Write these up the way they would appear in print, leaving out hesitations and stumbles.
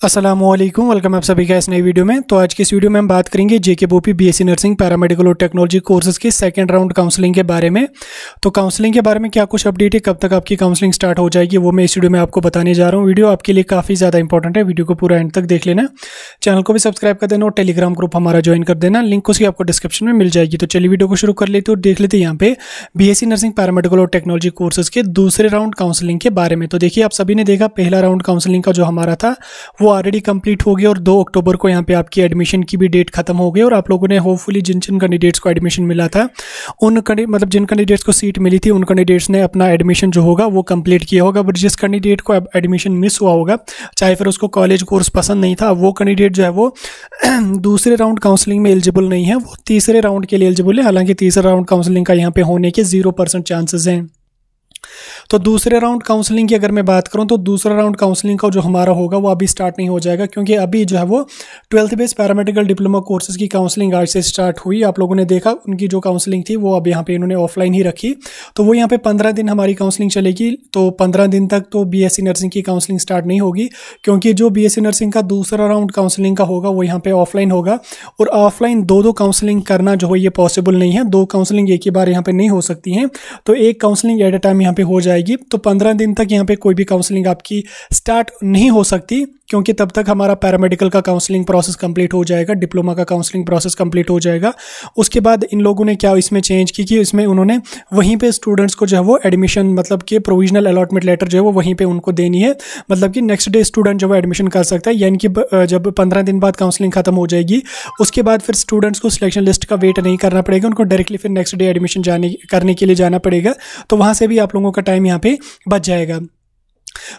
अस्सलामुअलैकुम, वेलकम आप सभी का इस नई वीडियो में। तो आज की इस वीडियो में हम बात करेंगे जेके बोपी बीएससी नर्सिंग पैरामेडिकल और टेक्नोलॉजी कोर्सेज के सेकंड राउंड काउंसलिंग के बारे में। तो काउंसलिंग के बारे में क्या कुछ अपडेट है, कब तक आपकी काउंसलिंग स्टार्ट हो जाएगी, वो मैं इस वीडियो में आपको बताने जा रहा हूँ। वीडियो आपके लिए काफ़ी ज़्यादा इंपॉर्टेंट है, वीडियो को पूरा एंड तक देख लेना। चैनल को भी सब्सक्राइब कर देना और टेलीग्राम ग्रुप हमारा ज्वाइन कर देना, लिंक उसकी आपको डिस्क्रिप्शन में मिल जाएगी। तो चलिए वीडियो को शुरू कर लेते और देख लेते यहाँ पे बीएससी नर्सिंग पैरामेडिकल और टेक्नोलॉजी कोर्सेज के दूसरे राउंड काउंसलिंग के बारे में। तो देखिए, आप सभी ने देखा पहला राउंड काउंसलिंग का जो हमारा था वो ऑलरेडी कंप्लीट हो गया और 2 अक्टूबर को यहाँ पे आपकी एडमिशन की भी डेट खत्म हो गई। और आप लोगों ने होपफुली जिन जिन कैंडिडेट्स को एडमिशन मिला था मतलब जिन कैंडिडेट्स को सीट मिली थी उन कैंडिडेट्स ने अपना एडमिशन जो होगा वो कंप्लीट किया होगा। बट जिस कैंडिडेट को एडमिशन मिस हुआ होगा, चाहे फिर उसको कॉलेज कोर्स पसंद नहीं था, वो कैंडिडेट जो है वो दूसरे राउंड काउंसलिंग में एलिजिबल नहीं है, वो तीसरे राउंड के लिए एलिजिबल है। हालांकि तीसरे राउंड काउंसलिंग का यहाँ पे होने के 0% चांसेस हैं। तो दूसरे राउंड काउंसलिंग की अगर मैं बात करूं तो दूसरा राउंड काउंसलिंग का जो हमारा होगा वो अभी स्टार्ट नहीं हो जाएगा, क्योंकि अभी जो है वो 12th base paramedical diploma courses की काउंसलिंग आज से स्टार्ट हुई। आप लोगों ने देखा उनकी जो काउंसलिंग थी वो अब यहाँ पे इन्होंने ऑफलाइन ही रखी। तो वो यहाँ पे 15 दिन हमारी काउंसलिंग चलेगी। तो 15 दिन तक तो बीएससी नर्सिंग की काउंसलिंग स्टार्ट नहीं होगी, क्योंकि जो बीएससी नर्सिंग का दूसरा राउंड काउंसलिंग का होगा वो यहाँ पे ऑफलाइन होगा। और ऑफलाइन दो काउंसलिंग करना जो है ये पॉसिबल नहीं है, 2 काउंसलिंग एक ही बार यहाँ पे नहीं हो सकती हैं। तो एक काउंसलिंग एट अ टाइम यहाँ पे हो जाएगी। तो 15 दिन तक यहाँ पे कोई भी काउंसलिंग आपकी स्टार्ट नहीं हो सकती, क्योंकि तब तक हमारा पैरामेडिकल का काउंसलिंग प्रोसेस कंप्लीट हो जाएगा, डिप्लोमा का काउंसलिंग प्रोसेस कंप्लीट हो जाएगा। उसके बाद इन लोगों ने क्या इसमें चेंज की कि इसमें उन्होंने वहीं पे स्टूडेंट्स को जो है वो एडमिशन मतलब कि प्रोविजनल अलॉटमेंट लेटर जो है वो वहीं पे उनको देनी है। मतलब कि नेक्स्ट डे स्टूडेंट जो है एडमिशन कर सकता है, यानी कि जब 15 दिन बाद काउंसलिंग खत्म हो जाएगी उसके बाद फिर स्टूडेंट्स को सिलेक्शन लिस्ट का वेट नहीं करना पड़ेगा, उनको डायरेक्टली फिर नेक्स्ट डे एडमिशन करने के लिए जाना पड़ेगा। तो वहाँ से भी आप लोगों का टाइम यहाँ पे बच जाएगा।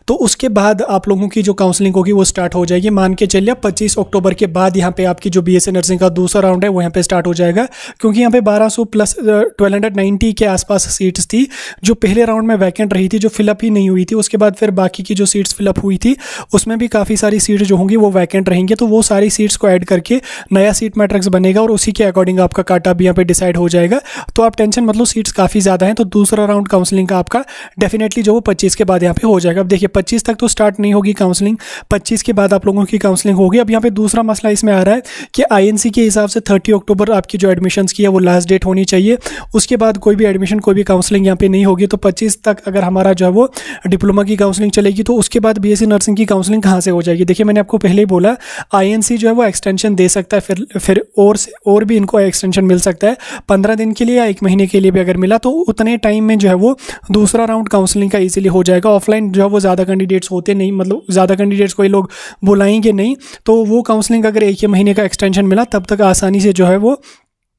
तो उसके बाद आप लोगों की जो काउंसलिंग होगी वो स्टार्ट हो जाएगी। मान के चलिए 25 अक्टूबर के बाद यहाँ पे आपकी जो बीएससी नर्सिंग का दूसरा राउंड है वो यहाँ पे स्टार्ट हो जाएगा, क्योंकि यहाँ पे 1200 प्लस 1290 के आसपास सीट्स थी जो पहले राउंड में वैकेंट रही थी, जो फिलअप ही नहीं हुई थी। उसके बाद फिर बाकी की जो सीट्स फिलअप हुई थी उसमें भी काफ़ी सारी सीट्स जो होंगी वो वैकेंट रहेंगी। तो वो सारी सीट्स को ऐड करके नया सीट मैट्रिक्स बनेगा और उसी के अकॉर्डिंग आपका काटा भी यहाँ पे डिसाइड हो जाएगा। तो आप टेंशन मतलब सीट्स काफ़ी ज़्यादा हैं। तो दूसरा राउंड काउंसलिंग का आपका डेफिनेटली जो वो 25 के बाद यहाँ पे हो जाएगा। अब देखिए 25 तक तो स्टार्ट नहीं होगी काउंसलिंग, 25 के बाद आप लोगों की काउंसलिंग होगी। अब यहाँ पे दूसरा मसला इसमें आ रहा है कि आईएनसी के हिसाब से 30 अक्टूबर आपकी जो एडमिशन्स की है वो लास्ट डेट होनी चाहिए। उसके बाद कोई भी एडमिशन कोई भी काउंसलिंग यहाँ पे नहीं होगी। तो 25 तक अगर हमारा जो है वो डिप्लोमा की काउंसलिंग चलेगी तो उसके बाद बीएससी नर्सिंग की काउंसलिंग कहाँ से हो जाएगी। देखिए, मैंने आपको पहले ही बोला आईएनसी जो है वो एक्सटेंशन दे सकता है, फिर और भी इनको एक्सटेंशन मिल सकता है 15 दिन के लिए या 1 महीने के लिए भी अगर मिला तो उतने टाइम में जो है वो दूसरा राउंड काउंसलिंग का इजीली हो जाएगा। ऑफलाइन जो है वो ज़्यादा कैंडिडेट्स होते नहीं, मतलब ज़्यादा कैंडिडेट्स कोई लोग बुलाएंगे नहीं। तो वो काउंसलिंग अगर 1 महीने का एक्सटेंशन मिला तब तक आसानी से जो है वो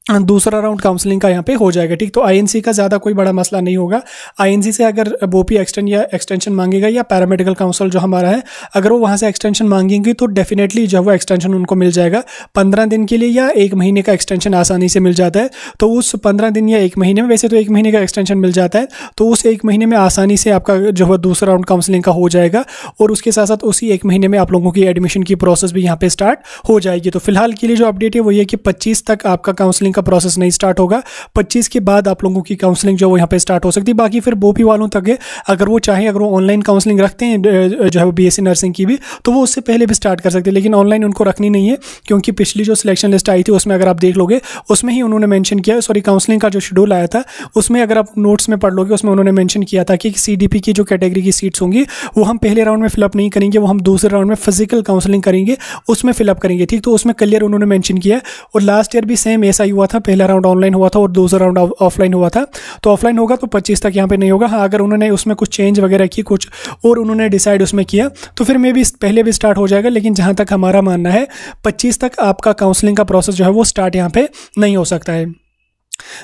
दूसरा राउंड काउंसलिंग का यहाँ पे हो जाएगा। ठीक, तो आईएनसी का ज़्यादा कोई बड़ा मसला नहीं होगा। आईएनसी से अगर बोपी एक्सटेंशन मांगेगा या पैरामेडिकल काउंसिल जो हमारा है, अगर वो वहाँ से एक्सटेंशन मांगेंगे तो डेफिनेटली जो है वो एक्सटेंशन उनको मिल जाएगा 15 दिन के लिए या 1 महीने का एक्सटेंशन आसानी से मिल जाता है। तो उस 15 दिन या 1 महीने में, वैसे तो 1 महीने का एक्सटेंशन मिल जाता है, तो उस 1 महीने में आसानी से आपका जो है दूसरा राउंड काउंसलिंग का हो जाएगा। और उसके साथ साथ उसी 1 महीने में आप लोगों की एडमिशन की प्रोसेस भी यहाँ पे स्टार्ट हो जाएगी। तो फिलहाल के लिए जो अपडेट है वो ये कि 25 तक आपका काउंसलिंग का प्रोसेस नहीं स्टार्ट होगा, 25 के बाद आप लोगों की काउंसलिंग जो वो यहाँ पे स्टार्ट हो सकती है। बाकी फिर बोपी वालों तक है, अगर वो चाहे, अगर वो ऑनलाइन काउंसलिंग रखते हैं जो है बीएससी नर्सिंग की भी, तो वो उससे पहले भी स्टार्ट कर सकते हैं। लेकिन ऑनलाइन उनको रखनी नहीं है, क्योंकि पिछली जो सिलेक्शन लिस्ट आई थी उसमें अगर आप देख लोगे उसमें ही उन्होंने मेंशन किया, सॉरी काउंसलिंग का जो शेड्यूल आया था उसमें अगर आप नोट्स में पढ़ लोगे उसमें उन्होंने मेंशन किया था कि सीडीपी की जो कैटेगरी की सीट्स होंगी वो हम पहले राउंड में फिलअप नहीं करेंगे, वो हम दूसरे राउंड में फिजिकल काउंसलिंग करेंगे उसमें फिलअप करेंगे। ठीक, तो उसमें क्लियर उन्होंने मेंशन किया। और लास्ट ईयर भी सेम ऐसा ही हुआ था, पहला राउंड ऑनलाइन हुआ था और दूसरा राउंड ऑफलाइन हुआ था। तो ऑफलाइन होगा तो 25 तक यहाँ पे नहीं होगा। हाँ, अगर उन्होंने उसमें कुछ चेंज वगैरह की, कुछ और उन्होंने डिसाइड उसमें किया तो फिर मे भी पहले भी स्टार्ट हो जाएगा। लेकिन जहाँ तक हमारा मानना है 25 तक आपका काउंसलिंग का प्रोसेस जो है वो स्टार्ट यहाँ पे नहीं हो सकता है।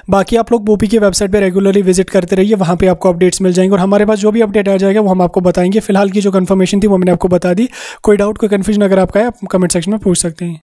बाकी आप लोग बोपी की वेबसाइट पे रेगुलरली विजिट करते रहिए, वहाँ पे आपको अपडेट्स मिल जाएंगे और हमारे पास जो भी अपडेट आ जाएगा वो हम आपको बताएंगे। फिलहाल की जो कंफर्मेशन थी वो मैंने आपको बता दी। कोई डाउट, कोई कन्फ्यूजन अगर आपका है आप कमेंट सेक्शन में पूछ सकते हैं।